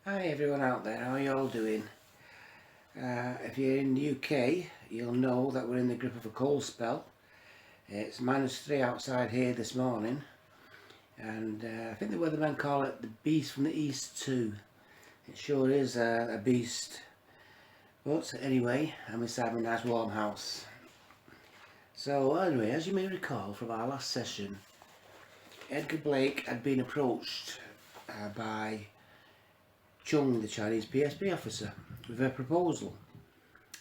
Hi everyone out there, how are you all doing? If you're in the UK, you'll know that we're in the grip of a cold spell. It's -3 outside here this morning, and I think the weathermen call it the beast from the east too. It sure is a beast. But anyway, I'm inside my nice warm house. So anyway, as you may recall from our last session, Edgar Blake had been approached by Chung, the Chinese PSP officer, with a proposal.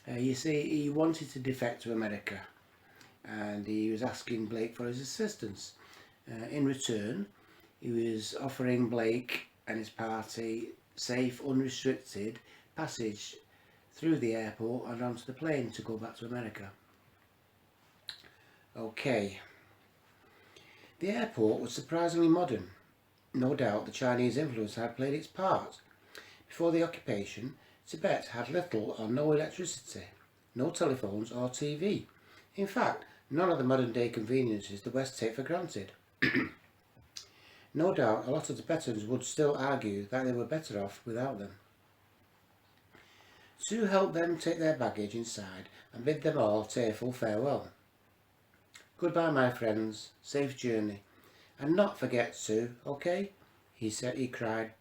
You see, he wanted to defect to America, and he was asking Blake for his assistance. In return, he was offering Blake and his party safe, unrestricted passage through the airport and onto the plane to go back to America. Okay. The airport was surprisingly modern. No doubt the Chinese influence had played its part. Before the occupation, Tibet had little or no electricity, no telephones or TV. In fact, none of the modern day conveniences the West take for granted. No doubt a lot of Tibetans would still argue that they were better off without them. Sue helped them take their baggage inside and bid them all tearful farewell. "Goodbye, my friends, safe journey, and not forget Sue, okay?" he cried.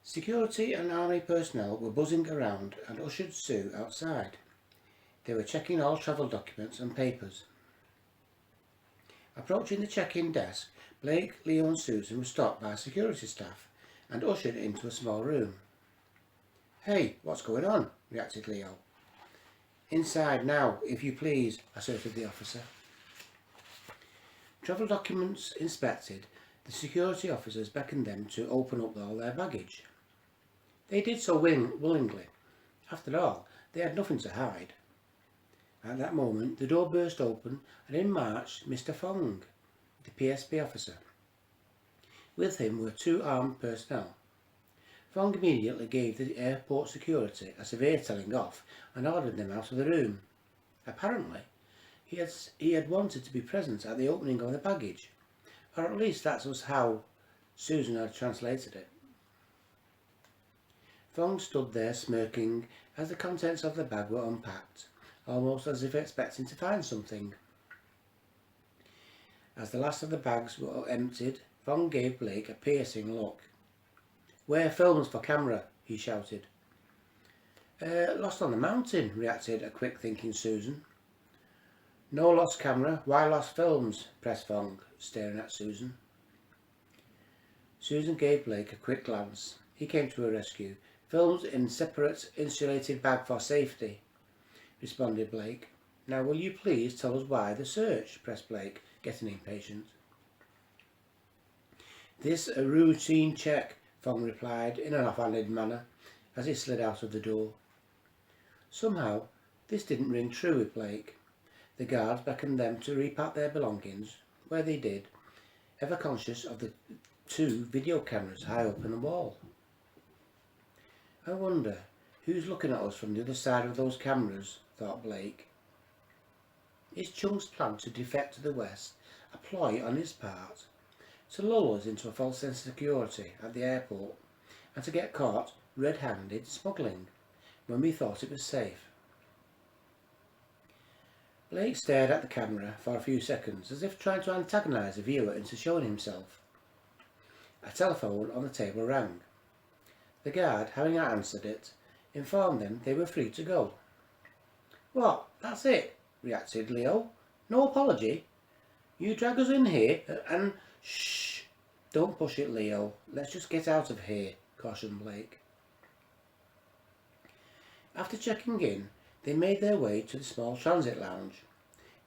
Security and army personnel were buzzing around and ushered Sue outside. They were checking all travel documents and papers. Approaching the check-in desk, Blake, Leo and Susan were stopped by security staff and ushered into a small room. "Hey, what's going on?" reacted Leo. "Inside now, if you please," asserted the officer. Travel documents inspected, the security officers beckoned them to open up all their baggage. They did so willingly. After all, they had nothing to hide. At that moment, the door burst open and in marched Mr. Fong, the PSP officer. With him were 2 armed personnel. Fong immediately gave the airport security a severe telling off and ordered them out of the room. Apparently, he had wanted to be present at the opening of the baggage, or at least that was how Susan had translated it. Fong stood there smirking as the contents of the bag were unpacked, almost as if expecting to find something. As the last of the bags were emptied, Fong gave Blake a piercing look. "Where films for camera?" he shouted. Lost on the mountain," reacted a quick-thinking Susan. "No lost camera, why lost films?" pressed Fong, staring at Susan. Susan gave Blake a quick glance. He came to her rescue. "Films in separate insulated bag for safety," responded Blake. "Now will you please tell us why the search?" pressed Blake, getting impatient. "This a routine check," Fong replied in an offhanded manner as he slid out of the door. Somehow this didn't ring true with Blake. The guards beckoned them to repack their belongings, where they did, ever conscious of the 2 video cameras high up in the wall. "I wonder who's looking at us from the other side of those cameras," thought Blake. Is Chung's plan to defect to the West a ploy on his part, to lull us into a false sense of security at the airport and to get caught red-handed smuggling when we thought it was safe? Blake stared at the camera for a few seconds as if trying to antagonise the viewer into showing himself. A telephone on the table rang. The guard, having answered it, informed them they were free to go. "What, that's it?" reacted Leo. "No apology? You drag us in here and—" "Shh! Don't push it, Leo. Let's just get out of here," cautioned Blake. After checking in, they made their way to the small transit lounge,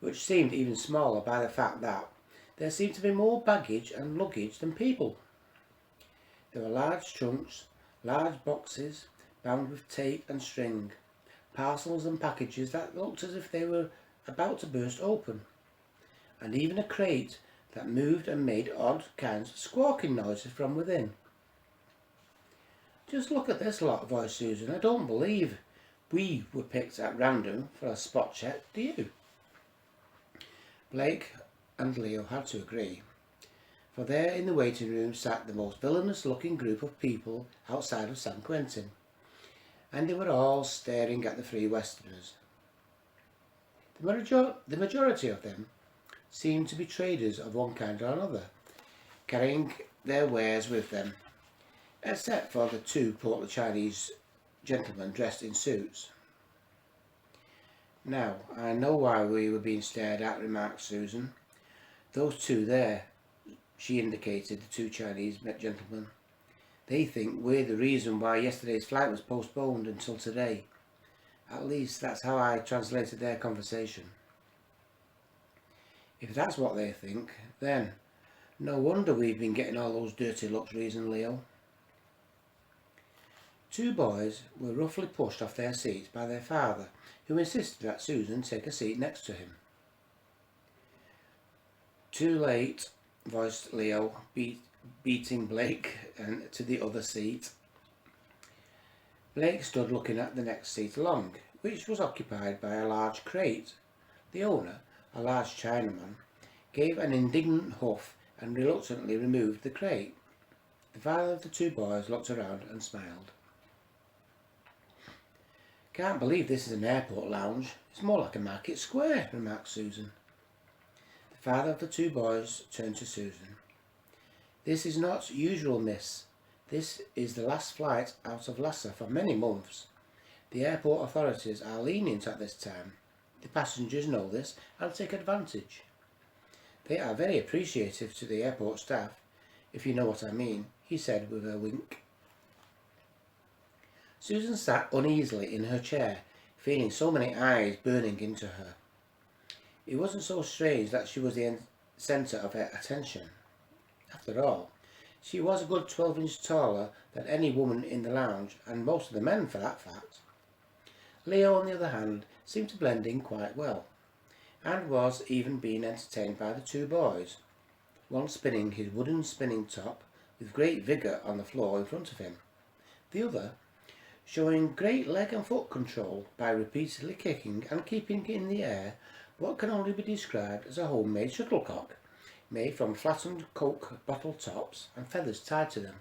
which seemed even smaller by the fact that there seemed to be more baggage and luggage than people. There were large trunks, large boxes bound with tape and string, parcels and packages that looked as if they were about to burst open, and even a crate that moved and made odd kinds of squawking noises from within. "Just look at this lot," voiced Susan. "I don't believe we were picked at random for a spot check, do you?" Blake and Leo had to agree. for there in the waiting room sat the most villainous looking group of people outside of San Quentin, and they were all staring at the three Westerners. The majority of them seemed to be traders of one kind or another, carrying their wares with them, except for the two portly Chinese gentlemen dressed in suits. "Now, I know why we were being stared at," remarked Susan. "Those two there," she indicated the two Chinese gentlemen. "They think we're the reason why yesterday's flight was postponed until today. At least that's how I translated their conversation." "If that's what they think, then no wonder we've been getting all those dirty looks," reasoned Leo. Two boys were roughly pushed off their seats by their father, who insisted that Susan take a seat next to him. "Too late," voiced Leo, beating Blake to the other seat. Blake stood looking at the next seat along, which was occupied by a large crate. The owner, a large Chinaman, gave an indignant huff and reluctantly removed the crate. The father of the two boys looked around and smiled. "Can't believe this is an airport lounge. It's more like a market square," remarked Susan. The father of the two boys turned to Susan. "This is not usual, miss. This is the last flight out of Lhasa for many months. The airport authorities are lenient at this time. The passengers know this and take advantage. They are very appreciative to the airport staff, if you know what I mean," he said with a wink. Susan sat uneasily in her chair, feeling so many eyes burning into her. It wasn't so strange that she was the centre of attention. After all, she was a good 12 inches taller than any woman in the lounge, and most of the men for that fact. Leo, on the other hand, seemed to blend in quite well, and was even being entertained by the two boys, one spinning his wooden spinning top with great vigour on the floor in front of him, the other showing great leg and foot control by repeatedly kicking and keeping in the air what can only be described as a homemade shuttlecock, made from flattened Coke bottle tops and feathers tied to them.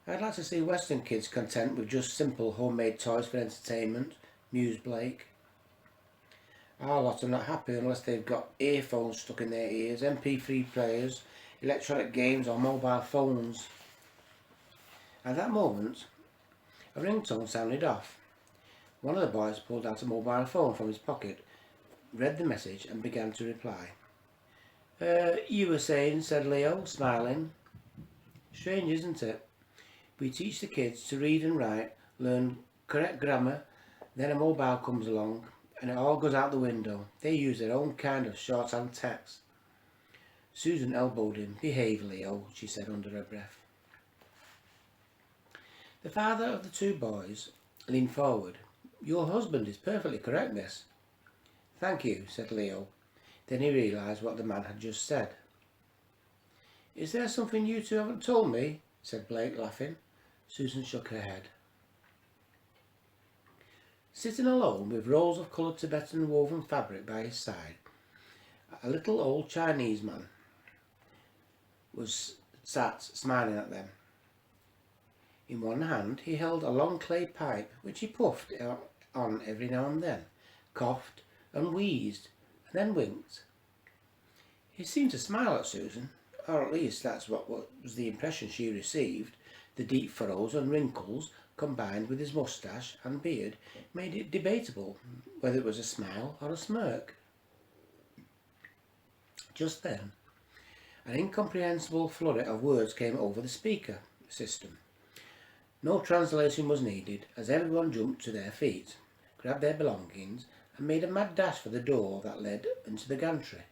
"I'd like to see Western kids content with just simple homemade toys for entertainment," mused Blake. "Our lot are not happy unless they've got earphones stuck in their ears, MP3 players, electronic games or mobile phones." At that moment, a ringtone sounded off. One of the boys pulled out a mobile phone from his pocket, read the message and began to reply. You were saying," said Leo, smiling. "Strange, isn't it? We teach the kids to read and write, learn correct grammar, then a mobile comes along and it all goes out the window. They use their own kind of shorthand text." Susan elbowed him. "Behave, Leo," she said under her breath. The father of the two boys leaned forward. "Your husband is perfectly correct, miss." "Thank you," said Leo. Then he realised what the man had just said. "Is there something you two haven't told me?" said Blake, laughing. Susan shook her head. Sitting alone with rolls of coloured Tibetan woven fabric by his side, a little old Chinese man was sat smiling at them. In one hand he held a long clay pipe which he puffed on every now and then, coughed and wheezed, and then winked. He seemed to smile at Susan, or at least that's what was the impression she received. The deep furrows and wrinkles, combined with his moustache and beard, made it debatable whether it was a smile or a smirk. Just then, an incomprehensible flurry of words came over the speaker system. No translation was needed, as everyone jumped to their feet, grabbed their belongings, and made a mad dash for the door that led into the gantry.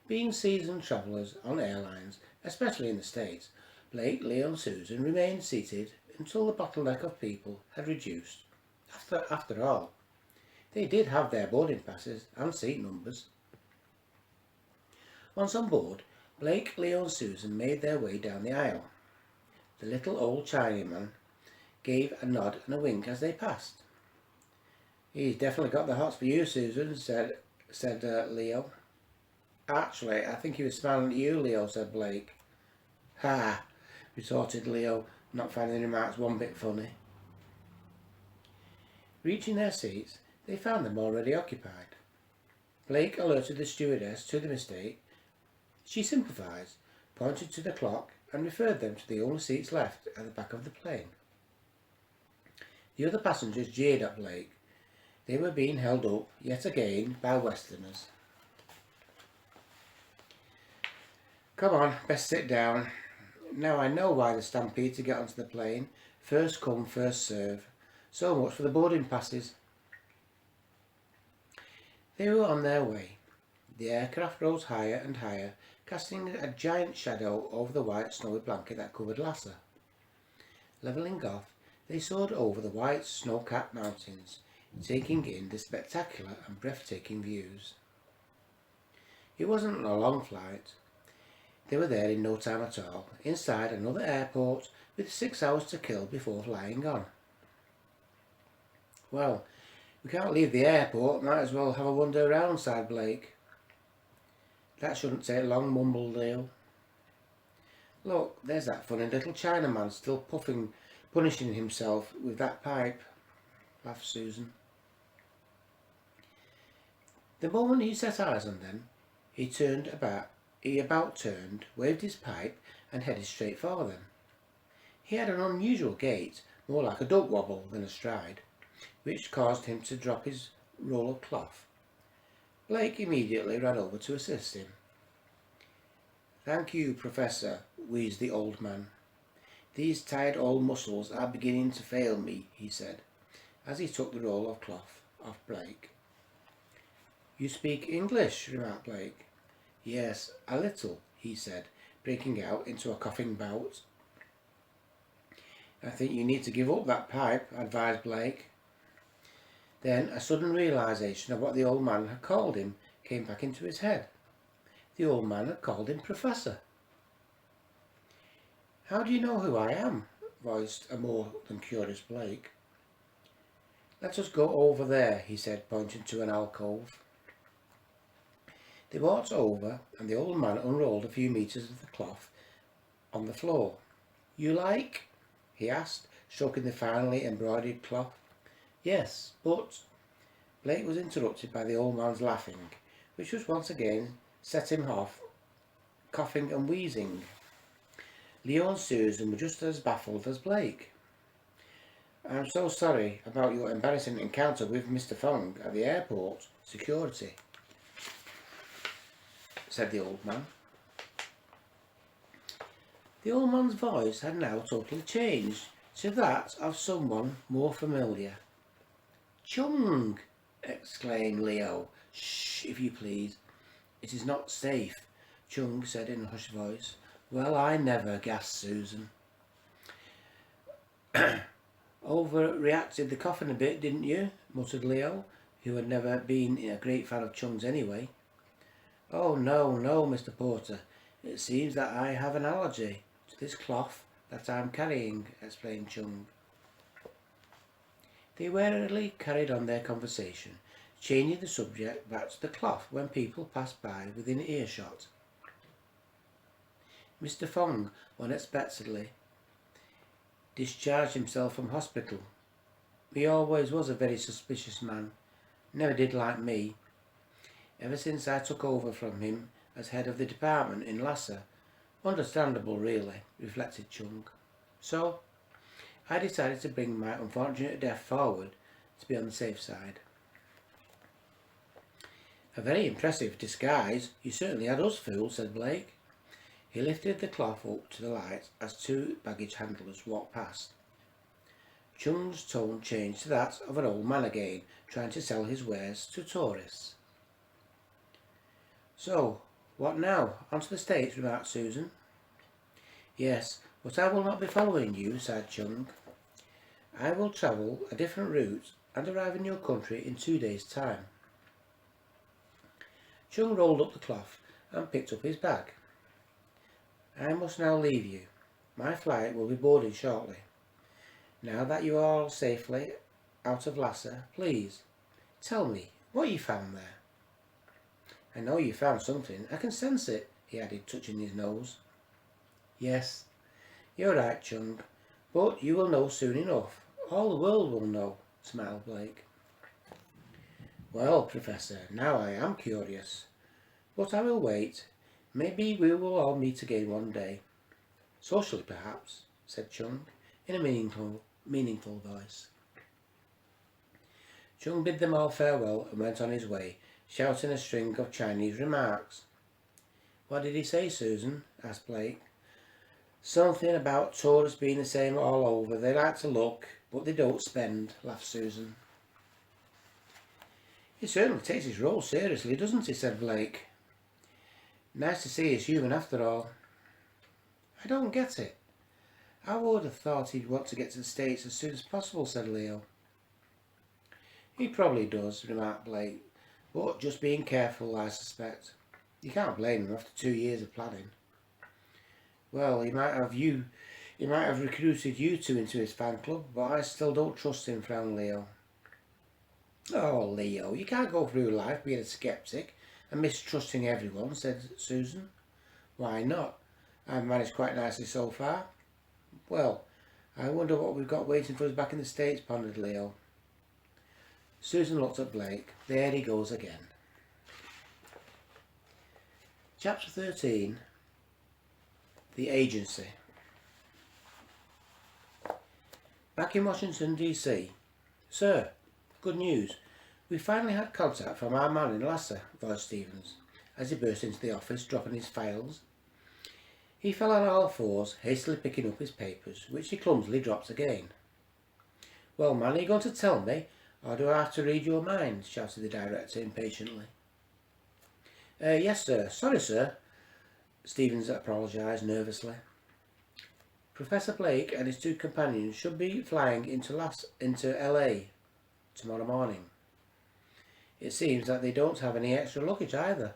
Being seasoned travellers on airlines, especially in the States, Blake, Leo and Susan remained seated until the bottleneck of people had reduced. After all, they did have their boarding passes and seat numbers. Once on board, Blake, Leo and Susan made their way down the aisle. The little old Chinaman gave a nod and a wink as they passed. "He's definitely got the hots for you, Susan," said Leo. Actually, I think he was smiling at you, Leo, said Blake. Ha! Retorted Leo, not finding the remarks one bit funny. Reaching their seats, they found them already occupied. Blake alerted the stewardess to the mistake. She sympathised, pointed to the clock, and referred them to the only seats left at the back of the plane. The other passengers jeered at Blake. They were being held up, yet again, by Westerners. Come on, best sit down. Now I know why the stampede to get onto the plane. First come, first serve. So much for the boarding passes. They were on their way. The aircraft rose higher and higher, casting a giant shadow over the white snowy blanket that covered Lhasa. Levelling off, they soared over the white snow-capped mountains, taking in the spectacular and breathtaking views. It wasn't a long flight. They were there in no time at all, inside another airport with 6 hours to kill before flying on. Well, we can't leave the airport, might as well have a wander around, sighed Blake. That shouldn't take long, mumbled Leo. Look, there's that funny little Chinaman still punishing himself with that pipe, laughed Susan. The moment he set eyes on them, he about turned, waved his pipe, and headed straight for them. He had an unusual gait, more like a duck wobble than a stride, which caused him to drop his roll of cloth. Blake immediately ran over to assist him. Thank you, Professor, wheezed the old man. These tired old muscles are beginning to fail me, he said, as he took the roll of cloth off Blake. You speak English, remarked Blake. Yes, a little, he said, breaking out into a coughing bout. I think you need to give up that pipe, advised Blake. Then a sudden realisation of what the old man had called him came back into his head. The old man had called him Professor. How do you know who I am? Voiced a more than curious Blake. Let us go over there, he said, pointing to an alcove. They walked over, and the old man unrolled a few metres of the cloth on the floor. You like? He asked, stroking the finely embroidered cloth. Yes, but... Blake was interrupted by the old man's laughing, which was once again set him off, coughing and wheezing. Leo and Susan were just as baffled as Blake. I'm so sorry about your embarrassing encounter with Mr. Fong at the airport. Security, said the old man. The old man's voice had now totally changed to that of someone more familiar. Chung! Exclaimed Leo. Shh, if you please. It is not safe, Chung said in a hushed voice. Well, I never, gasped Susan. Overreacted the coffin a bit, didn't you? Muttered Leo, who had never been a great fan of Chung's anyway. Oh, no, Mr. Porter. It seems that I have an allergy to this cloth that I'm carrying, explained Chung. They warily carried on their conversation, changing the subject back to the cloth when people passed by within earshot. Mr. Fong unexpectedly discharged himself from hospital. He always was a very suspicious man, never did like me. Ever since I took over from him as head of the department in Lhasa. Understandable, really, reflected Chung. So, I decided to bring my unfortunate death forward to be on the safe side. A very impressive disguise. You certainly had us fooled, said Blake. He lifted the cloth up to the light as two baggage handlers walked past. Chung's tone changed to that of an old man again, trying to sell his wares to tourists. So, what now? On to the States, remarked Susan. Yes, but I will not be following you, sighed Chung. I will travel a different route and arrive in your country in 2 days' time. Chung rolled up the cloth and picked up his bag. I must now leave you. My flight will be boarding shortly. Now that you are all safely out of Lhasa, please tell me what you found there. I know you found something. I can sense it, he added, touching his nose. Yes, you're right, Chung, but you will know soon enough. All the world will know, smiled Blake. Well, Professor, now I am curious. But I will wait. Maybe we will all meet again one day. Socially, perhaps, said Chung, in a meaningful voice. Chung bid them all farewell and went on his way, shouting a string of Chinese remarks. What did he say, Susan? Asked Blake. Something about tourists being the same all over. They like to look, but they don't spend, laughed Susan. He certainly takes his role seriously, doesn't he? Said Blake. Nice to see he's human after all. I don't get it. I would have thought he'd want to get to the States as soon as possible, said Leo. He probably does, remarked Blake, but just being careful, I suspect. You can't blame him after 2 years of planning. Well, he might have recruited you two into his fan club, but I still don't trust him, frowned Leo. Oh, Leo, you can't go through life being a skeptic and mistrusting everyone, said Susan. Why not? I've managed quite nicely so far. Well, I wonder what we've got waiting for us back in the States, pondered Leo. Susan looked at Blake. There he goes again. Chapter 13. The Agency. Back in Washington, D.C. Sir, good news. We finally had contact from our man in Lhasa, voiced Stevens, as he burst into the office, dropping his files. He fell on all fours, hastily picking up his papers, which he clumsily dropped again. Well, man, are you going to tell me, or do I have to read your mind? Shouted the director impatiently. Yes, sir. Sorry, sir. Stevens apologised nervously. Professor Blake and his 2 companions should be flying into LA tomorrow morning. It seems that they don't have any extra luggage either.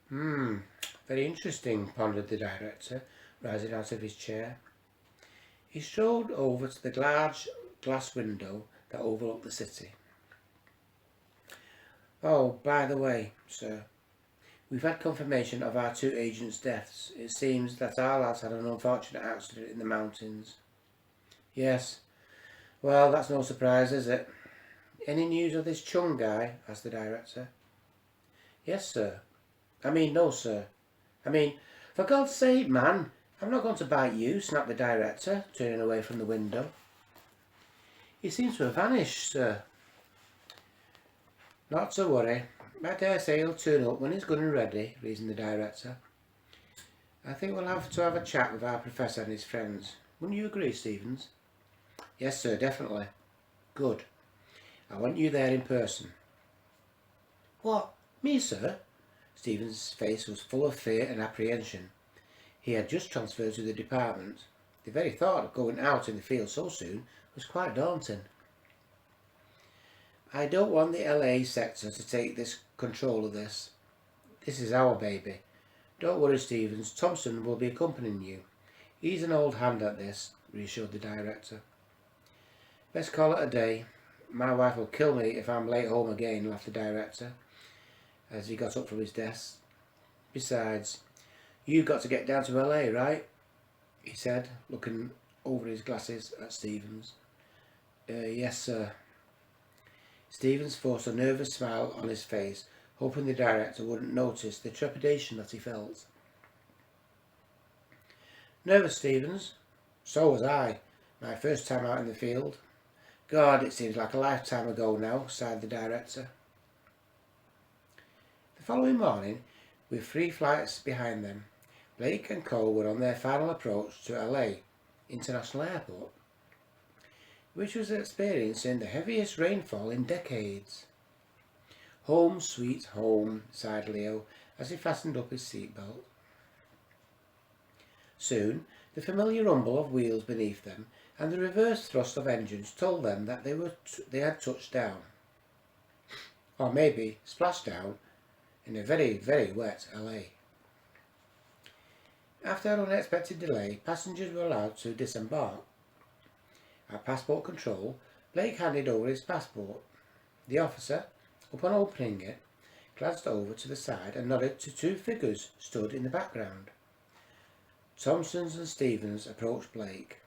Very interesting, pondered the director, rising out of his chair. He strode over to the large glass window that overlooked the city. Oh, by the way, sir, we've had confirmation of our 2 agents' deaths. It seems that our lads had an unfortunate accident in the mountains. Yes. Well, that's no surprise, is it? Any news of this Chung guy? Asked the director. Yes, sir. No, sir. For God's sake, man, I'm not going to bite you, snapped the director, turning away from the window. He seems to have vanished, sir. Not to worry. I dare say he'll turn up when he's good and ready, reasoned the director. I think we'll have to have a chat with our professor and his friends. Wouldn't you agree, Stevens? Yes, sir, definitely. Good. I want you there in person. What? Me, sir? Stevens' face was full of fear and apprehension. He had just transferred to the department. The very thought of going out in the field so soon was quite daunting. I don't want the LA sector to take control of this. This is our baby. Don't worry, Stevens. Thompson will be accompanying you. He's an old hand at this, reassured the director. Let's call it a day. My wife will kill me if I'm late home again, laughed the director, as he got up from his desk. Besides, you've got to get down to LA, right? He said, looking over his glasses at Stevens. Yes, sir. Stevens forced a nervous smile on his face, hoping the director wouldn't notice the trepidation that he felt. Nervous, Stevens? So was I. My first time out in the field. God, it seems like a lifetime ago now, sighed the director. The following morning, with 3 flights behind them, Blake and Cole were on their final approach to LA International Airport, which was experiencing the heaviest rainfall in decades. Home sweet home, sighed Leo as he fastened up his seatbelt. Soon, the familiar rumble of wheels beneath them and the reverse thrust of engines told them that they had touched down, or maybe splashed down, in a very, very wet LA. After an unexpected delay, passengers were allowed to disembark. At passport control, Blake handed over his passport. The officer, upon opening it, glanced over to the side and nodded to two figures stood in the background. Thompson's and Stevens approached Blake,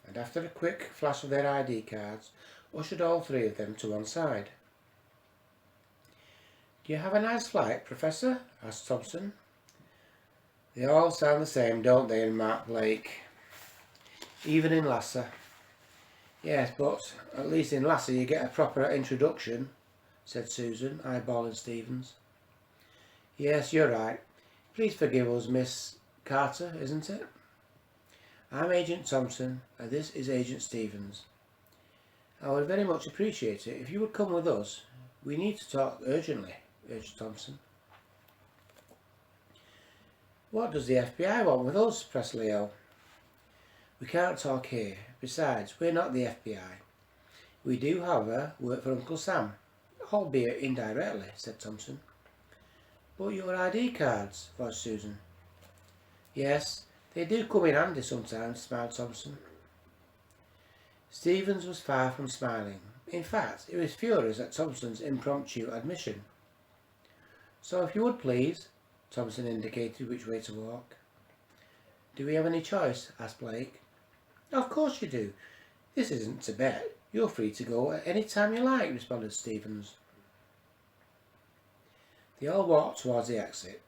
and after a quick flash of their ID cards, ushered all three of them to one side. "Do you have a nice flight, Professor?" asked Thompson. "They all sound the same, don't they?" remarked Blake. "Even in Lhasa." "Yes, but at least in Lhasa you get a proper introduction," said Susan, eyeballing Stevens. "Yes, you're right. Please forgive us, Miss Carter, isn't it? I'm Agent Thompson, and this is Agent Stevens. I would very much appreciate it if you would come with us. We need to talk urgently," urged Thompson. "What does the FBI want with us?" pressed Leo. "We can't talk here. Besides, we're not the FBI. We do, however, work for Uncle Sam, albeit indirectly," said Thompson. "But your ID cards," voiced Susan. "Yes, they do come in handy sometimes," smiled Thompson. Stevens was far from smiling. In fact, he was furious at Thompson's impromptu admission. "So if you would please," Thompson indicated which way to walk. "Do we have any choice?" asked Blake. "Of course you do. This isn't Tibet. You're free to go at any time you like," responded Stevens. They all walked towards the exit,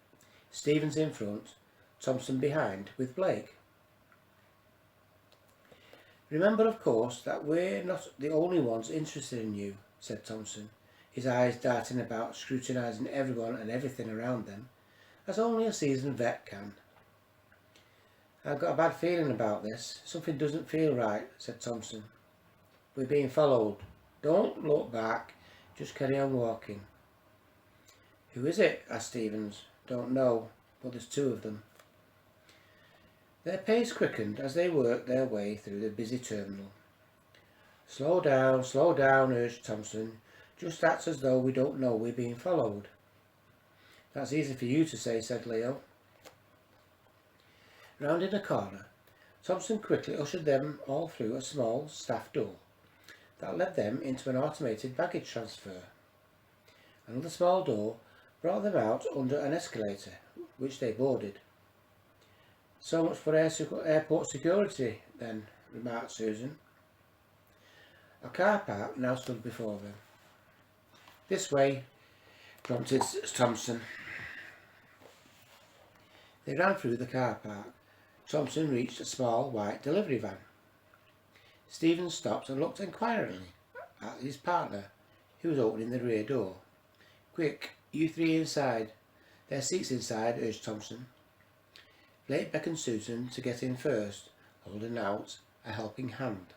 Stevens in front, Thompson behind, with Blake. "Remember, of course, that we're not the only ones interested in you," said Thompson, his eyes darting about, scrutinising everyone and everything around them, as only a seasoned vet can. "I've got a bad feeling about this. Something doesn't feel right," said Thompson. "We're being followed. Don't look back. Just carry on walking." "Who is it?" asked Stevens. "Don't know, but there's two of them." Their pace quickened as they worked their way through the busy terminal. Slow down," urged Thompson. "Just act as though we don't know we're being followed." "That's easy for you to say," said Leo. Rounding a corner, Thompson quickly ushered them all through a small staff door that led them into an automated baggage transfer. Another small door brought them out under an escalator, which they boarded. "So much for airport security, then," remarked Susan. A car park now stood before them. "This way," prompted Thompson. They ran through the car park. Thompson reached a small white delivery van. Stevens stopped and looked inquiringly at his partner, who was opening the rear door. "Quick, you three inside. There's seats inside," urged Thompson. Blake beckoned Susan to get in first, holding out a helping hand.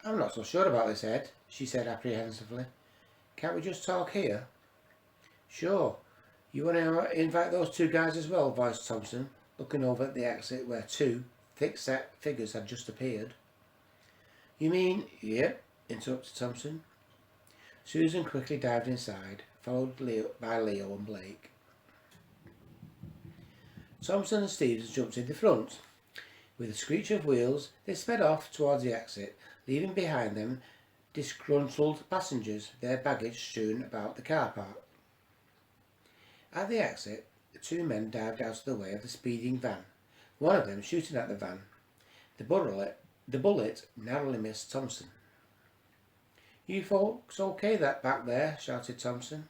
I'm not so sure about this, Ed," she said apprehensively. "Can't we just talk here?" "Sure. You want to invite those two guys as well?" voiced Thompson, looking over at the exit where two thick-set figures had just appeared. "You mean—" "Yep," interrupted Thompson. Susan quickly dived inside, followed by Leo and Blake. Thompson and Stevens jumped in the front. With a screech of wheels, they sped off towards the exit, leaving behind them disgruntled passengers, their baggage strewn about the car park. At the exit, the two men dived out of the way of the speeding van, one of them shooting at the van. The bullet narrowly missed Thompson. "You folks okay that back there?" shouted Thompson.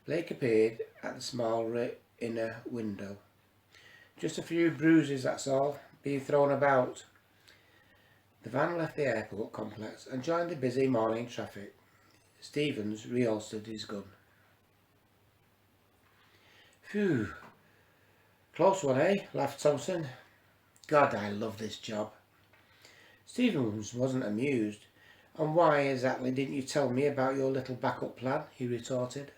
Blake appeared at the small inner window. "Just a few bruises, that's all, being thrown about." The van left the airport complex and joined the busy morning traffic. Stevens reholstered his gun. "Phew, close one, eh?" laughed Thompson. "God, I love this job." Stevens wasn't amused. "And why exactly didn't you tell me about your little backup plan?" he retorted.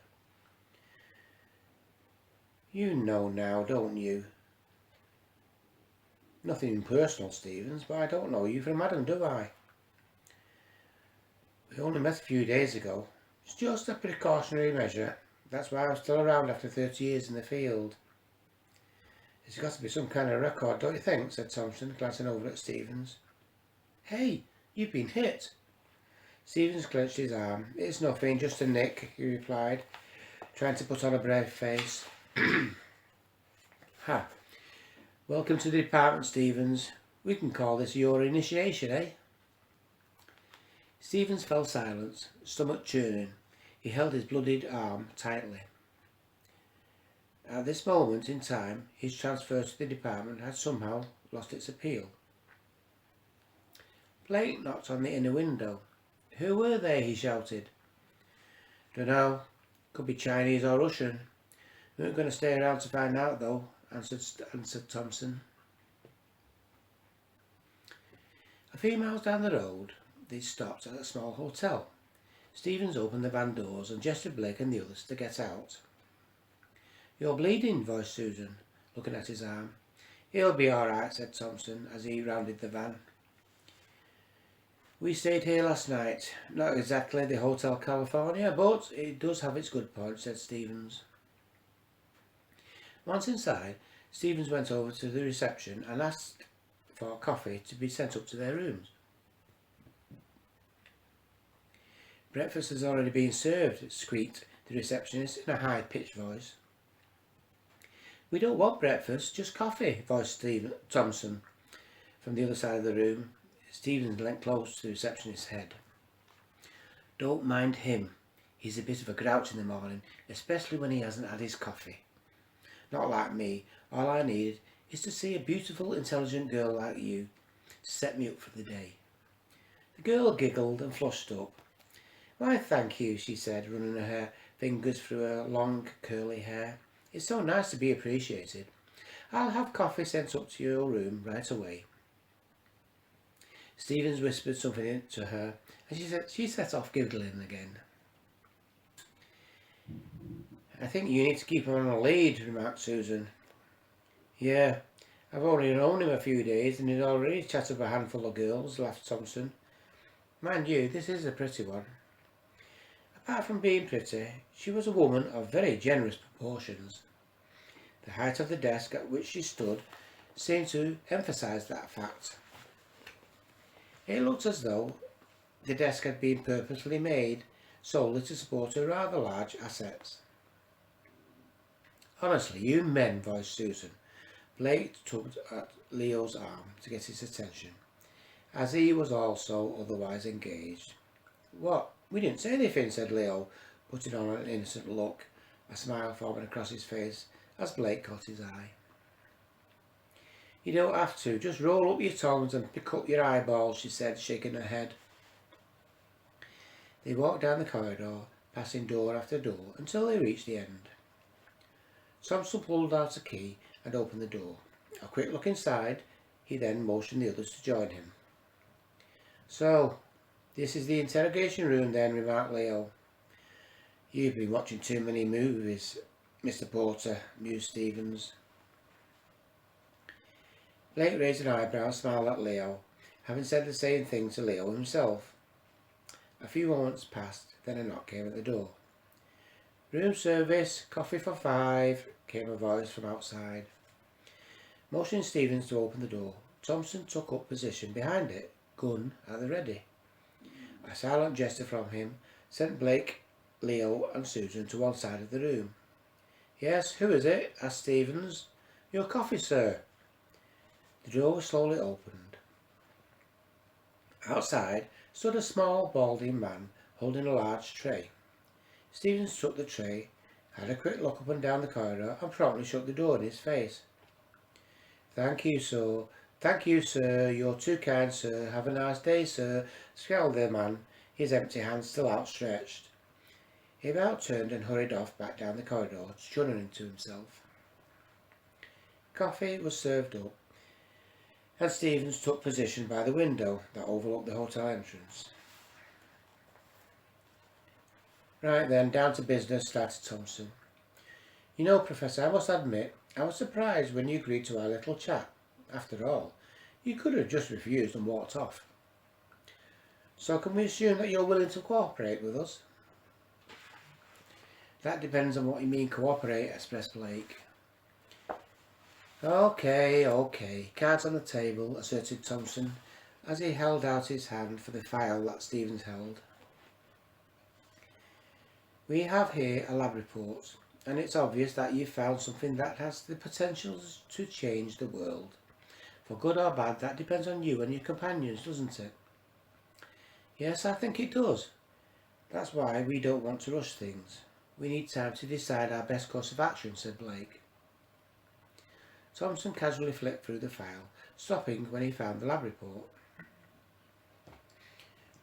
"You know now, don't you?" "Nothing personal, Stevens, but I don't know you from Adam, do I?" "We only met a few days ago. It's just a precautionary measure. That's why I'm still around after 30 years in the field." "There's got to be some kind of record, don't you think?" said Thompson, glancing over at Stevens. "Hey, you've been hit." Stevens clenched his arm. "It's nothing, just a nick," he replied, trying to put on a brave face. "Ha! Welcome to the department, Stevens. We can call this your initiation, eh?" Stevens fell silent, stomach churning. He held his bloodied arm tightly. At this moment in time, his transfer to the department had somehow lost its appeal. Blake knocked on the inner window. "Who were they?" he shouted. "Dunno. Could be Chinese or Russian. We weren't going to stay around to find out, though," answered Thompson. A few miles down the road, they stopped at a small hotel. Stevens opened the van doors and gestured Blake and the others to get out. "You're bleeding," voiced Susan, looking at his arm. "He'll be all right," said Thompson as he rounded the van. "We stayed here last night. Not exactly the Hotel California, but it does have its good points," said Stevens. Once inside, Stevens went over to the reception and asked for coffee to be sent up to their rooms. "Breakfast has already been served," squeaked the receptionist in a high-pitched voice. "We don't want breakfast, just coffee," voiced Thompson from the other side of the room. Stevens leant close to the receptionist's head. "Don't mind him. He's a bit of a grouch in the morning, especially when he hasn't had his coffee. Not like me. All I need is to see a beautiful, intelligent girl like you to set me up for the day." The girl giggled and flushed up. "Why, thank you," she said, running her fingers through her long, curly hair. "It's so nice to be appreciated. I'll have coffee sent up to your room right away." Stevens whispered something to her, and she set off giggling again. "I think you need to keep him on a lead," remarked Susan. "Yeah, I've only known him a few days and he's already chatted with a handful of girls," laughed Thompson. "Mind you, this is a pretty one." Apart from being pretty, she was a woman of very generous proportions. The height of the desk at which she stood seemed to emphasise that fact. It looked as though the desk had been purposely made solely to support her rather large assets. "Honestly, you men," voiced Susan. Blake tugged at Leo's arm to get his attention, as he was also otherwise engaged. "What? We didn't say anything," said Leo, putting on an innocent look, a smile forming across his face as Blake caught his eye. "You don't have to. Just roll up your tongues and pick up your eyeballs," she said, shaking her head. They walked down the corridor, passing door after door, until they reached the end. Thompson pulled out a key and opened the door. A quick look inside, he then motioned the others to join him. "So, this is the interrogation room then," remarked Leo. "You've been watching too many movies, Mr. Porter," mused Stevens. Blake raised an eyebrow and smiled at Leo, having said the same thing to Leo himself. A few moments passed, then a knock came at the door. "Room service, coffee for 5, came a voice from outside. Motioning Stevens to open the door, Thompson took up position behind it, gun at the ready. A silent gesture from him sent Blake, Leo and Susan to one side of the room. "Yes, who is it?" asked Stevens. "Your coffee, sir." The door was slowly opened. Outside stood a small, balding man holding a large tray. Stevens took the tray, had a quick look up and down the corridor, and promptly shut the door in his face. Thank you, sir. You're too kind, sir. Have a nice day, sir," scowled the man, his empty hand still outstretched. He about turned and hurried off back down the corridor, chuckling to himself. Coffee was served up, and Stevens took position by the window that overlooked the hotel entrance. "Right then, down to business," started Thompson. "You know, Professor, I must admit, I was surprised when you agreed to our little chat. After all, you could have just refused and walked off. So can we assume that you're willing to cooperate with us?" "That depends on what you mean cooperate," expressed Blake. Okay. Cards on the table," asserted Thompson, as he held out his hand for the file that Stevens held. We have here a lab report, and it's obvious that you've found something that has the potential to change the world. For good or bad, that depends on you and your companions, doesn't it? Yes, I think it does. That's why we don't want to rush things. We need time to decide our best course of action, said Blake. Thompson casually flipped through the file, stopping when he found the lab report.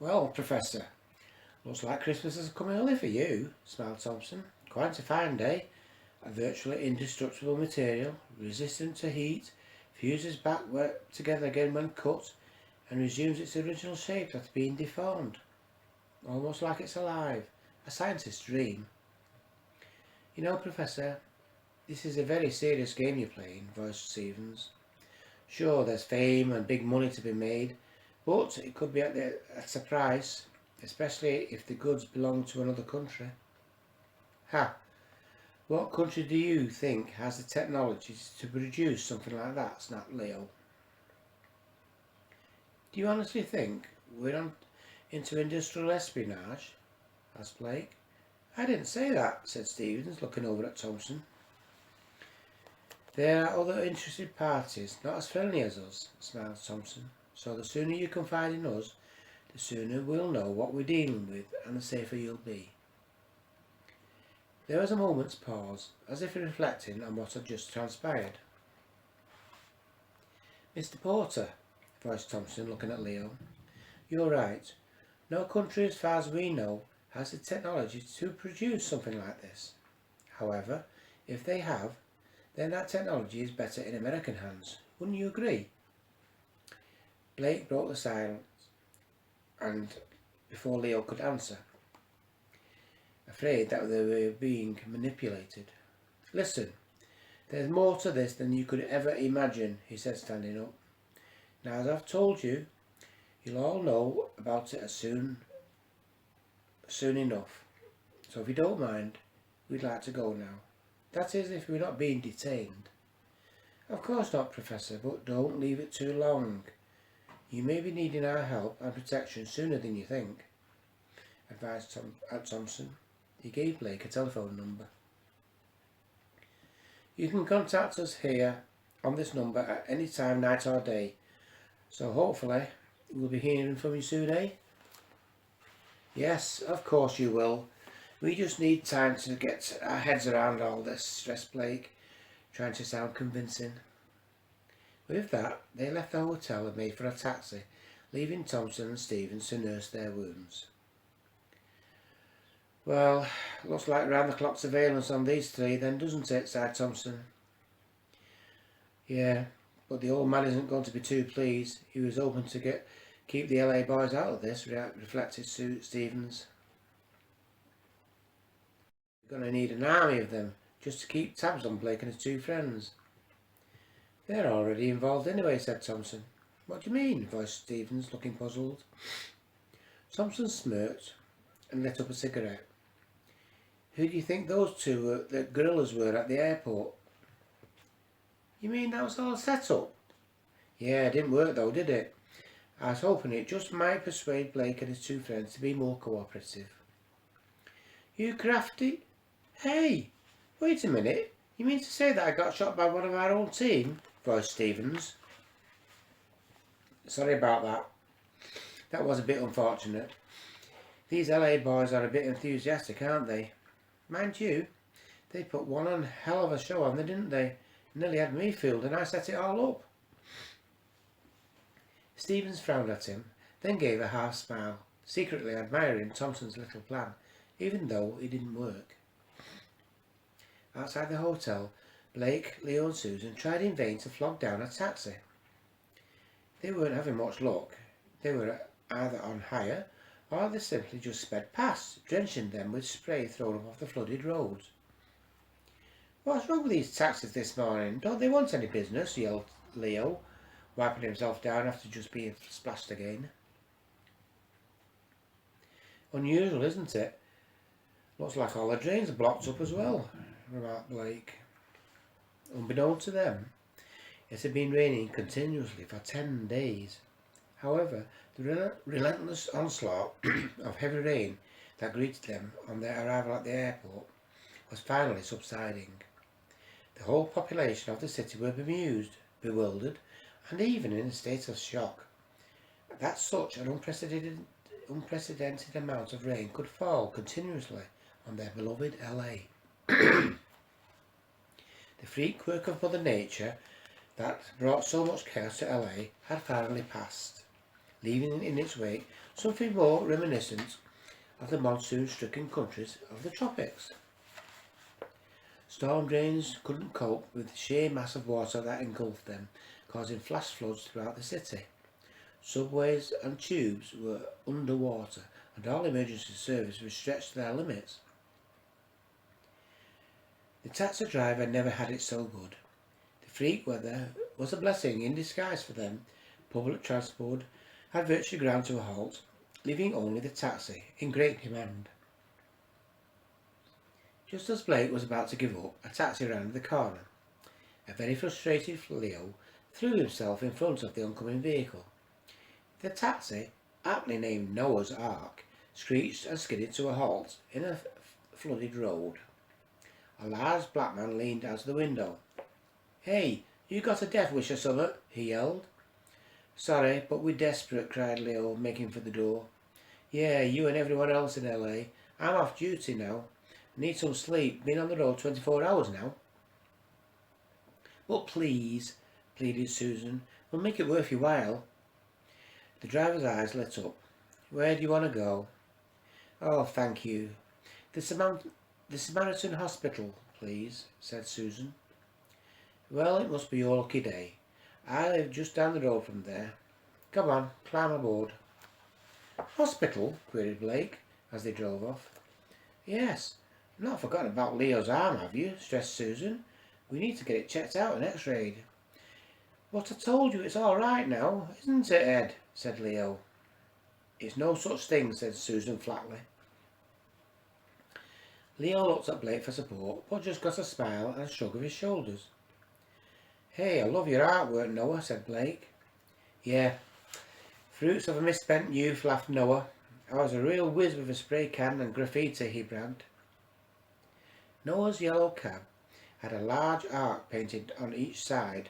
Well, Professor, looks like Christmas has come early for you, smiled Thompson. Quite a fine day. A virtually indestructible material, resistant to heat, fuses back together again when cut, and resumes its original shape after being deformed. Almost like it's alive. A scientist's dream. You know, Professor, this is a very serious game you're playing, voiced Stevens. Sure, there's fame and big money to be made, but it could be at a price, especially if the goods belong to another country. Ha! What country do you think has the technology to produce something like that? Snapped Leo. Do you honestly think we're into industrial espionage? Asked Blake. I didn't say that, said Stevens, looking over at Thompson. There are other interested parties, not as friendly as us, smiled Thompson. So the sooner you confide in us, the sooner we'll know what we're dealing with and the safer you'll be. There was a moment's pause, as if reflecting on what had just transpired. Mr. Porter, voiced Thompson, looking at Leo. You're right. No country, as far as we know, has the technology to produce something like this. However, if they have, then that technology is better in American hands. Wouldn't you agree? Blake broke the silence, and before Leo could answer, afraid that they were being manipulated. Listen, there's more to this than you could ever imagine, he said, standing up. Now, as I've told you, you'll all know about it soon enough. So if you don't mind, we'd like to go now. That is, if we're not being detained. Of course not, Professor, but don't leave it too long. You may be needing our help and protection sooner than you think, advised Thompson. He gave Blake a telephone number. You can contact us here on this number at any time, night or day. So hopefully we'll be hearing from you soon, eh? Yes, of course you will. We just need time to get our heads around all this, stressed Blake, trying to sound convincing. With that, they left the hotel and made for a taxi, leaving Thompson and Stevens to nurse their wounds. Well, looks like round-the-clock surveillance on these three then, doesn't it, sighed Thompson. Yeah, but the old man isn't going to be too pleased. He was hoping to keep the LA boys out of this, reflected Stevens. We're going to need an army of them, just to keep tabs on Blake and his two friends. They're already involved anyway, said Thompson. What do you mean? Voiced Stevens, looking puzzled. Thompson smirked and lit up a cigarette. Who do you think those two the guerrillas were at the airport? You mean that was all set up? Yeah, it didn't work though, did it? I was hoping it just might persuade Blake and his two friends to be more cooperative. You crafty? Hey, wait a minute. You mean to say that I got shot by one of our own team? Voiced Stevens. Sorry about that. That was a bit unfortunate. These LA boys are a bit enthusiastic, aren't they? Mind you, they put one hell of a show on there, didn't they? Nearly had me fooled and I set it all up. Stevens frowned at him, then gave a half smile, secretly admiring Thompson's little plan, even though it didn't work. Outside the hotel, Blake, Leo and Susan tried in vain to flog down a taxi. They weren't having much luck. They were either on hire or they simply just sped past, drenching them with spray thrown off the flooded roads. What's wrong with these taxis this morning? Don't they want any business? Yelled Leo, wiping himself down after just being splashed again. Unusual, isn't it? Looks like all the drains are blocked up as well, remarked Blake. Unbeknown to them, it had been raining continuously for 10 days. However, the relentless onslaught of heavy rain that greeted them on their arrival at the airport was finally subsiding. The whole population of the city were bemused, bewildered, and even in a state of shock that such an unprecedented amount of rain could fall continuously on their beloved LA. The freak work of Mother Nature that brought so much chaos to LA had finally passed, leaving in its wake something more reminiscent of the monsoon-stricken countries of the tropics. Storm drains couldn't cope with the sheer mass of water that engulfed them, causing flash floods throughout the city. Subways and tubes were underwater, and all emergency service was stretched to their limits. The taxi driver never had it so good. The freak weather was a blessing in disguise for them. Public transport had virtually ground to a halt, leaving only the taxi in great demand. Just as Blake was about to give up, a taxi rounded the corner. A very frustrated Leo threw himself in front of the oncoming vehicle. The taxi, aptly named Noah's Ark, screeched and skidded to a halt in a flooded road. A large black man leaned out of the window. "Hey, you got a death wish or summat?" he yelled. "Sorry, but we're desperate," cried Leo, making for the door. "Yeah, you and everyone else in LA. I'm off duty now. Need some sleep. Been on the road 24 hours now." "But please," pleaded Susan, "we'll make it worth your while." The driver's eyes lit up. "Where do you want to go?" "Oh, thank you. The Samaritan Hospital, please," said Susan. "Well, it must be your lucky day. I live just down the road from there. Come on, climb aboard." "Hospital?" queried Blake, as they drove off. "Yes. Not forgotten about Leo's arm, have you?" stressed Susan. "We need to get it checked out and x-rayed." "But I told you it's all right now, isn't it, Ed?" said Leo. "It's no such thing," said Susan flatly. Leo looked at Blake for support, but just got a smile and a shrug of his shoulders. "Hey, I love your artwork, Noah," said Blake. "Yeah, fruits of a misspent youth," laughed Noah. "I was a real whiz with a spray can and graffiti," he bragged. Noah's yellow cab had a large arc painted on each side.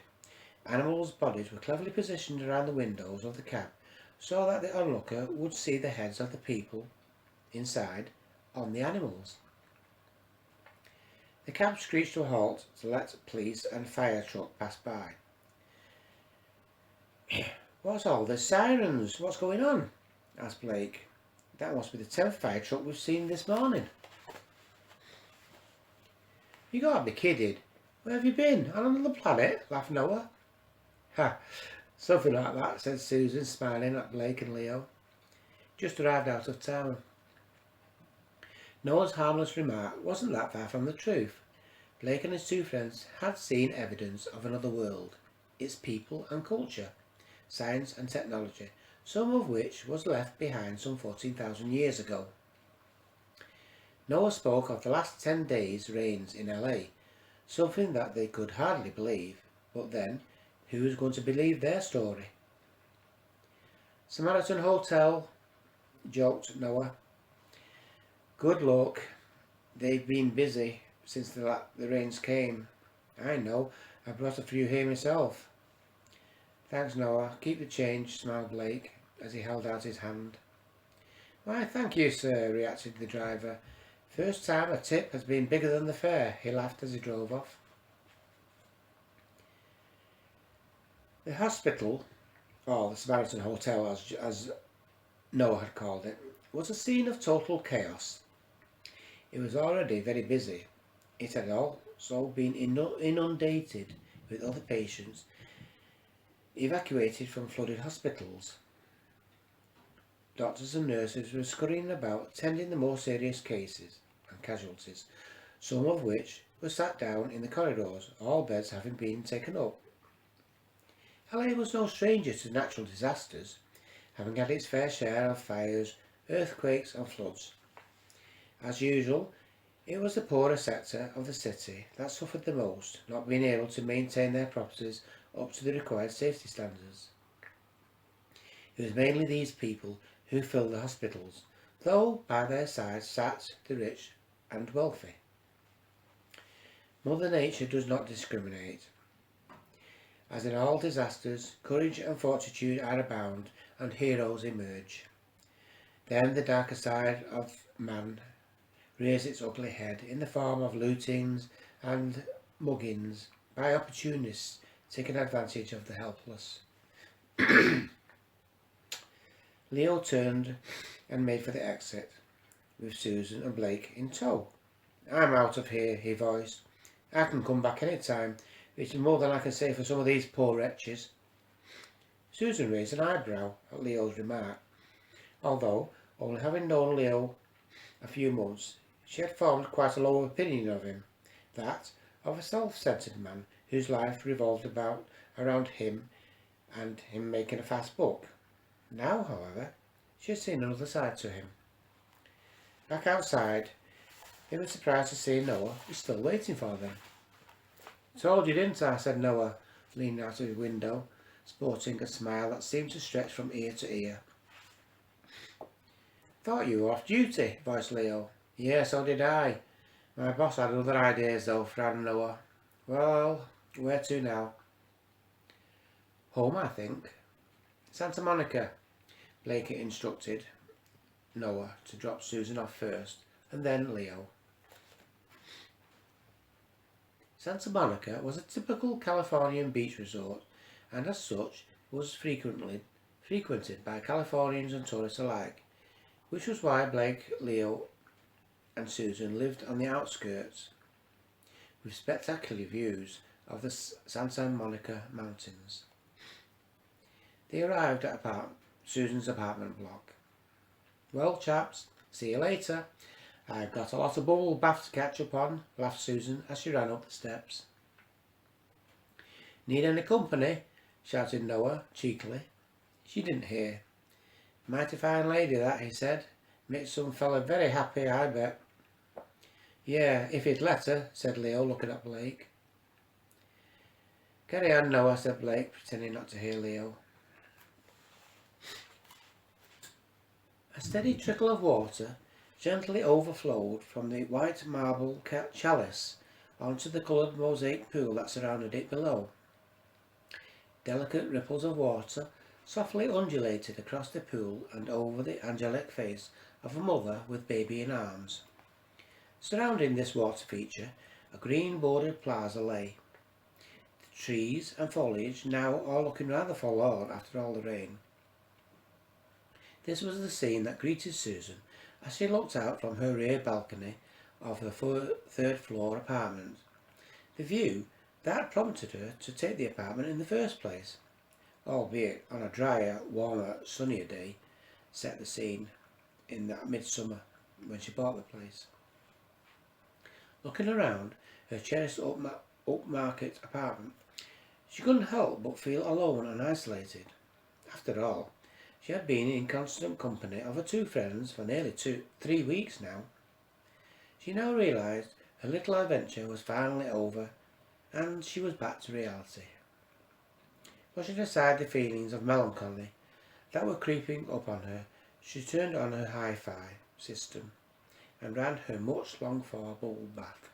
Animals' bodies were cleverly positioned around the windows of the cab so that the onlooker would see the heads of the people inside on the animals. The cab screeched to a halt to let police and fire truck pass by. "What's all this sirens? What's going on?" asked Blake. "That must be the 10th fire truck we've seen this morning." "You gotta be kidding. Where have you been? On another planet?" laughed Noah. "Ha, something like that," said Susan, smiling at Blake and Leo. "Just arrived out of town." Noah's harmless remark wasn't that far from the truth. Blake and his two friends had seen evidence of another world, its people and culture, science and technology, some of which was left behind some 14,000 years ago. Noah spoke of the last 10 days' rains in LA, something that they could hardly believe, but then, who was going to believe their story? "Samaritan Hotel," joked Noah. "Good luck. They've been busy since the rains came." "I know. I brought a few here myself." "Thanks, Noah. Keep the change," smiled Blake as he held out his hand. "Why, thank you, sir," reacted the driver. "First time a tip has been bigger than the fare," he laughed as he drove off. The hospital, or the Samaritan Hotel as Noah had called it, was a scene of total chaos. It was already very busy. It had also been inundated with other patients evacuated from flooded hospitals. Doctors and nurses were scurrying about tending the more serious cases and casualties, some of which were sat down in the corridors, all beds having been taken up. LA was no stranger to natural disasters, having had its fair share of fires, earthquakes and floods. As usual, it was the poorer sector of the city that suffered the most, not being able to maintain their properties up to the required safety standards. It was mainly these people who filled the hospitals, though by their side sat the rich and wealthy. Mother Nature does not discriminate. As in all disasters, courage and fortitude are abound and heroes emerge. Then the darker side of man rears its ugly head in the form of lootings and muggings by opportunists taking advantage of the helpless. Leo turned and made for the exit, with Susan and Blake in tow. "I'm out of here," he voiced. "I can come back any time, which is more than I can say for some of these poor wretches." Susan raised an eyebrow at Leo's remark, although, only having known Leo a few months, she had formed quite a low opinion of him, that of a self-centered man whose life revolved around him and him making a fast buck. Now, however, she had seen another side to him. Back outside, they were surprised to see Noah was still waiting for them. "Told you, didn't I?" said Noah, leaning out of his window, sporting a smile that seemed to stretch from ear to ear. "Thought you were off duty," voiced Leo. "Yeah, so did I. My boss had other ideas though," frowned Noah. "Well, where to now?" "Home, I think." "Santa Monica," Blake instructed Noah to drop Susan off first, and then Leo. Santa Monica was a typical Californian beach resort, and as such was frequented by Californians and tourists alike, which was why Blake, Leo and Susan lived on the outskirts, with spectacular views of the Santa Monica Mountains. They arrived at Susan's apartment block. "Well, chaps, see you later. I've got a lot of bubble bath to catch up on," laughed Susan as she ran up the steps. "Need any company?" shouted Noah cheekily. She didn't hear. "Mighty fine lady that," he said. "Makes some fella very happy, I bet." "Yeah, if he'd let her," said Leo, looking at Blake. "Carry on, Noah," said Blake, pretending not to hear Leo. A steady trickle of water gently overflowed from the white marble chalice onto the coloured mosaic pool that surrounded it below. Delicate ripples of water softly undulated across the pool and over the angelic face of a mother with baby in arms. Surrounding this water feature, a green-bordered plaza lay. The trees and foliage now all looking rather forlorn after all the rain. This was the scene that greeted Susan as she looked out from her rear balcony of her third-floor apartment. The view that prompted her to take the apartment in the first place, albeit on a drier, warmer, sunnier day, set the scene in that midsummer when she bought the place. Looking around her cherished upmarket apartment, she couldn't help but feel alone and isolated. After all, she had been in constant company of her two friends for nearly 3 weeks now. She now realised her little adventure was finally over, and she was back to reality. Pushing aside the feelings of melancholy that were creeping up on her, she turned on her hi-fi system and ran her much longed for bubble bath.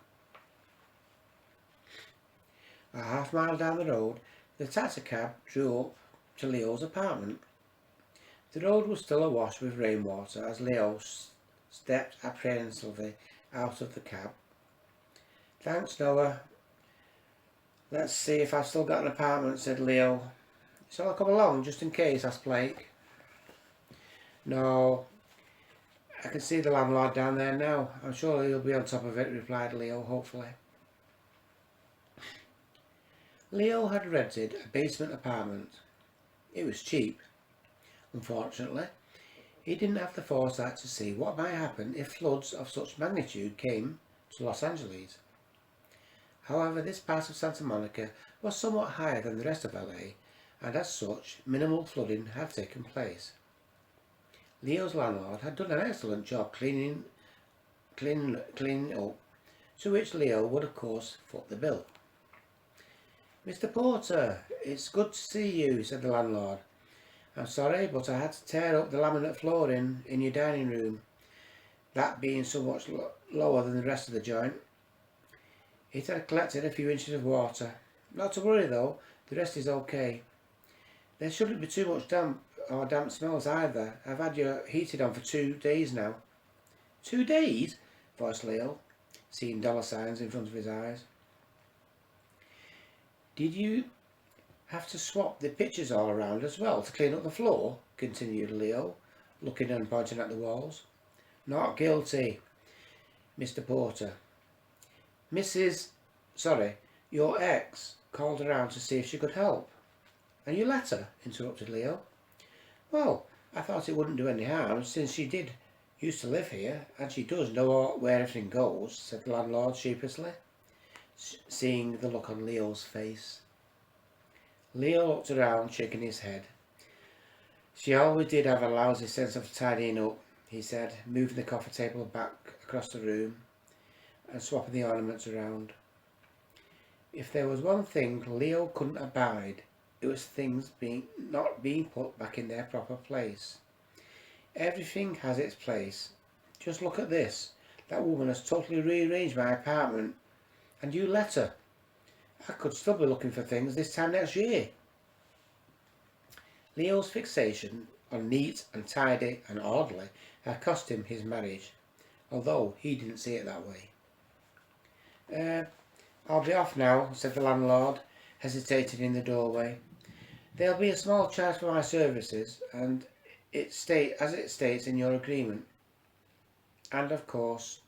A half-mile down the road, the taxicab drew up to Leo's apartment. The road was still awash with rainwater as Leo stepped apprehensively out of the cab. "Thanks, Noah. Let's see if I've still got an apartment," said Leo. "Shall I come along just in case?" asked Blake. "No, I can see the landlord down there now. I'm sure he'll be on top of it," replied Leo hopefully. Leo had rented a basement apartment. It was cheap. Unfortunately, he didn't have the foresight to see what might happen if floods of such magnitude came to Los Angeles. However, this part of Santa Monica was somewhat higher than the rest of LA, and as such, minimal flooding had taken place. Leo's landlord had done an excellent job cleaning up, to which Leo would of course foot the bill. "Mr. Porter, it's good to see you," said the landlord. "I'm sorry, but I had to tear up the laminate flooring in your dining room. that being so much lower than the rest of the joint. It had collected a few inches of water. Not to worry though, the rest is okay. There shouldn't be too much damp or damp smells either. I've had your heated on for 2 days now. 2 days? Voiced Leo, seeing dollar signs in front of his eyes. Did you have to swap the pictures all around as well to clean up the floor? Continued Leo, looking and pointing at the walls. Not guilty, Mr. Porter. Your ex called around to see if she could help. And you let her? Interrupted Leo. Well, I thought it wouldn't do any harm, since she did used to live here, and she does know where everything goes, said the landlord sheepishly, seeing the look on Leo's face. Leo looked around, shaking his head. She always did have a lousy sense of tidying up, he said, moving the coffee table back across the room and swapping the ornaments around. If there was one thing Leo couldn't abide, it was things not being put back in their proper place. Everything has its place. Just look at this. That woman has totally rearranged my apartment, and you let her. I could still be looking for things this time next year. Leo's fixation on neat and tidy and orderly had cost him his marriage, although he didn't see it that way. I'll be off now, said the landlord, hesitating in the doorway. There'll be a small charge for my services, and as it states in your agreement. And of course,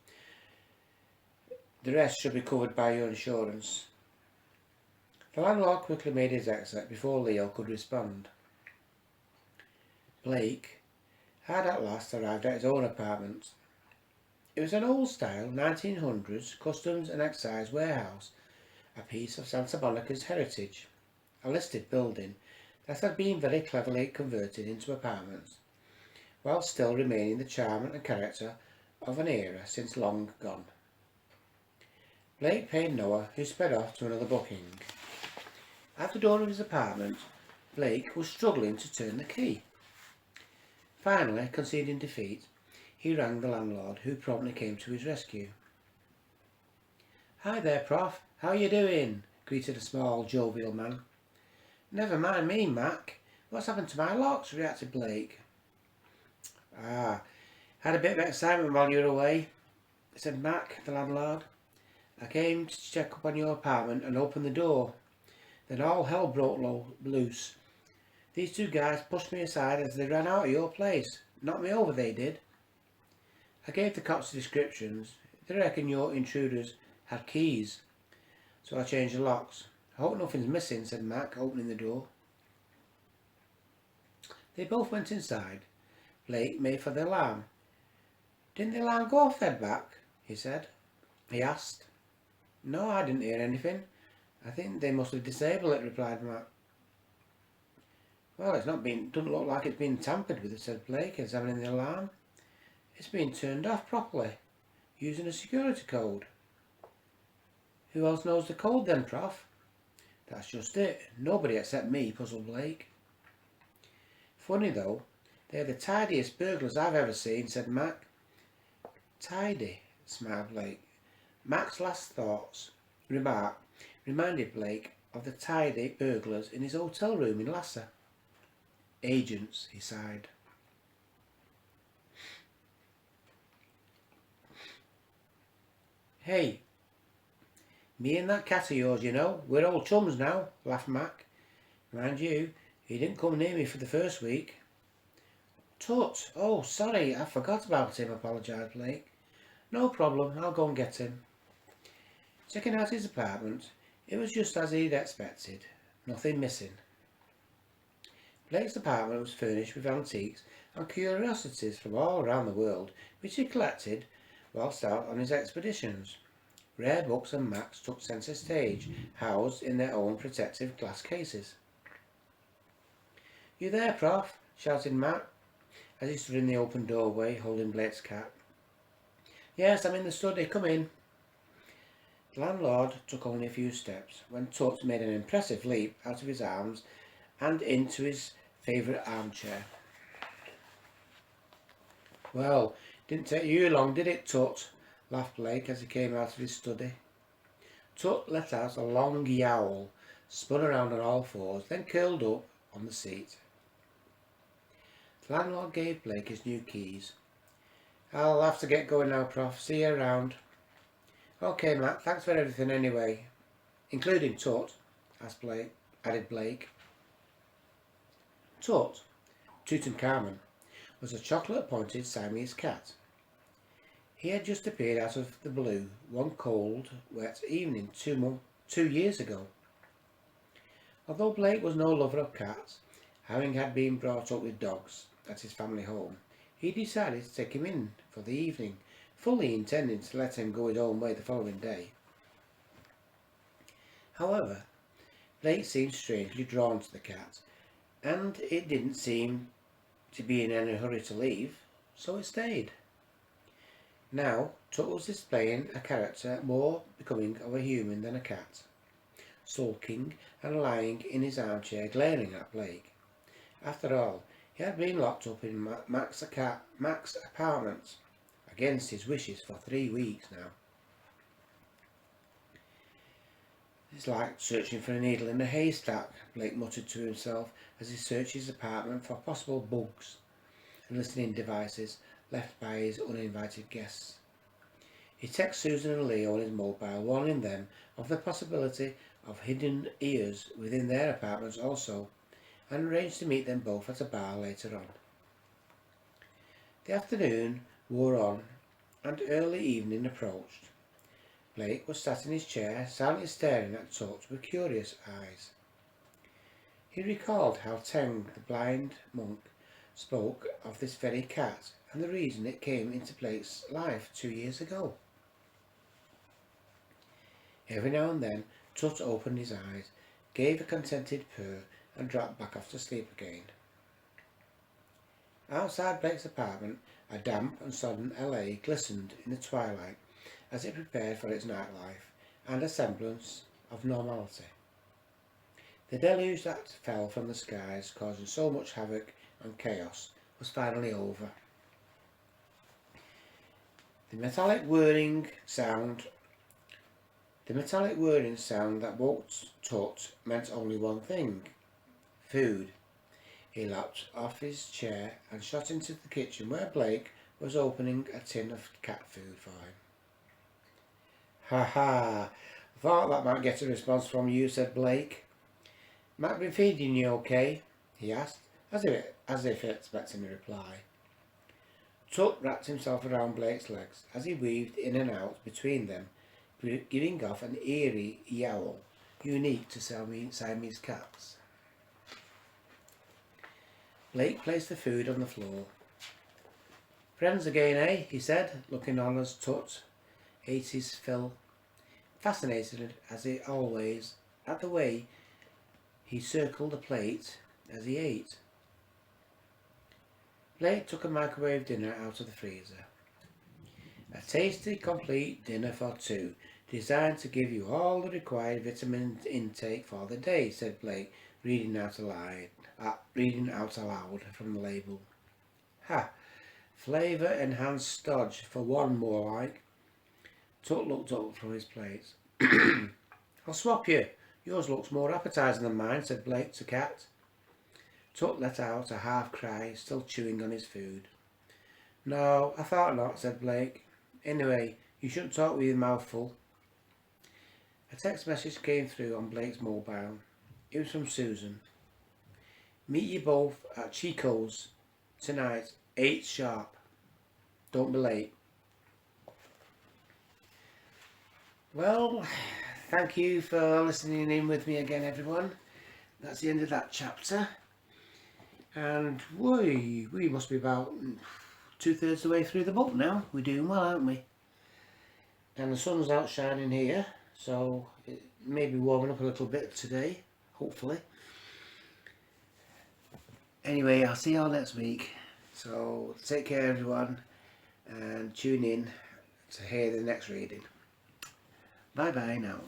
the rest should be covered by your insurance. The landlord quickly made his exit before Leo could respond. Blake had at last arrived at his own apartment. It was an old-style 1900s customs and excise warehouse, a piece of Santa Monica's heritage, a listed building that had been very cleverly converted into apartments, while still remaining the charm and character of an era since long gone. Blake paid Noah, who sped off to another booking. At the door of his apartment, Blake was struggling to turn the key. Finally, conceding defeat, he rang the landlord, who promptly came to his rescue. Hi there, Prof. How you doing? Greeted a small, jovial man. Never mind me, Mac. What's happened to my locks? Reacted Blake. Had a bit of excitement while you were away, said Mac, the landlord. I came to check up on your apartment and open the door. Then all hell broke loose. These two guys pushed me aside as they ran out of your place. Knocked me over, they did. I gave the cops the descriptions. They reckon your intruders had keys, so I changed the locks. I hope nothing's missing, said Mac, opening the door. They both went inside. Blake made for the alarm. Didn't the alarm go off, fed back? He asked. No, I didn't hear anything. I think they must have disabled it, replied Mac. Well, doesn't look like it's been tampered with, said Blake, examining the alarm. It's been turned off properly, using a security code. Who else knows the code then, Prof? That's just it. Nobody except me, puzzled Blake. Funny though, they're the tidiest burglars I've ever seen, said Mac. Tidy, smiled Blake. Mac's last remark reminded Blake of the tidy burglars in his hotel room in Lhasa. Agents, he sighed. Hey, me and that cat of yours, you know, we're old chums now, laughed Mac. Mind you, he didn't come near me for the first week. Tut, oh, sorry, I forgot about him, apologised Blake. No problem, I'll go and get him. Checking out his apartment, it was just as he'd expected, nothing missing. Blake's apartment was furnished with antiques and curiosities from all around the world, which he collected whilst out on his expeditions. Rare books and maps took centre stage, housed in their own protective glass cases. You there, Prof? Shouted Mac, as he stood in the open doorway, holding Blake's cat. Yes, I'm in the study, come in. The landlord took only a few steps, when Tut made an impressive leap out of his arms and into his favourite armchair. Well, Didn't take you long, did it, Tut? Laughed Blake as he came out of his study. Tut let out a long yowl, spun around on all fours, then curled up on the seat. The landlord gave Blake his new keys. I'll have to get going now, Prof. See you around. OK, Matt, thanks for everything anyway. Including Tut, added Blake. Tut, Tutankhamun, was a chocolate-pointed Siamese cat. He had just appeared out of the blue one cold, wet evening 2 years ago. Although Blake was no lover of cats, having had been brought up with dogs at his family home, he decided to take him in for the evening, fully intending to let him go his own way the following day. However, Blake seemed strangely drawn to the cat, and it didn't seem to be in any hurry to leave, so it stayed. Now, Tut was displaying a character more becoming of a human than a cat, sulking and lying in his armchair glaring at Blake. After all, he had been locked up in Mac's apartment, against his wishes, for 3 weeks now. It's like searching for a needle in a haystack, Blake muttered to himself as he searched his apartment for possible bugs and listening devices left by his uninvited guests. He texted Susan and Leo on his mobile, warning them of the possibility of hidden ears within their apartments also, and arranged to meet them both at a bar later on. The afternoon wore on, and early evening approached. Blake was sat in his chair, silently staring at Tut with curious eyes. He recalled how Teng, the blind monk, spoke of this very cat and the reason it came into Blake's life 2 years ago. Every now and then Tut opened his eyes, gave a contented purr and dropped back off to sleep again. Outside Blake's apartment, a damp and sodden LA glistened in the twilight as it prepared for its nightlife and a semblance of normality. The deluge that fell from the skies, causing so much havoc and chaos, was finally over. The metallic whirring sound that woke Tut meant only one thing: food. He leapt off his chair and shot into the kitchen where Blake was opening a tin of cat food for him. "Ha ha! Thought that might get a response from you," said Blake. "Mac been feeding you okay?" he asked, as if expecting a reply. Tut wrapped himself around Blake's legs as he weaved in and out between them, giving off an eerie yowl unique to Siamese cats. Blake placed the food on the floor. "Friends again, eh?" he said, looking on as Tut ate his fill, fascinated as he always at the way he circled the plate as he ate. Blake took a microwave dinner out of the freezer. "A tasty, complete dinner for two, designed to give you all the required vitamin intake for the day," said Blake, reading out aloud from the label. "Ha! Flavour enhanced stodge for one more like." Tut looked up from his plate. "I'll swap you. Yours looks more appetising than mine," said Blake to Cat. Tut let out a half cry, still chewing on his food. "No, I thought not," said Blake. "Anyway, you shouldn't talk with your mouth full." A text message came through on Blake's mobile. It was from Susan. "Meet you both at Chico's tonight, 8 sharp. Don't be late." Well, thank you for listening in with me again, everyone. That's the end of that chapter. And we must be about 2/3 of the way through the book now. We're doing well, aren't we? And the sun's out shining here, so it may be warming up a little bit today, hopefully. Anyway, I'll see you all next week. So take care, everyone, and tune in to hear the next reading. Bye bye now.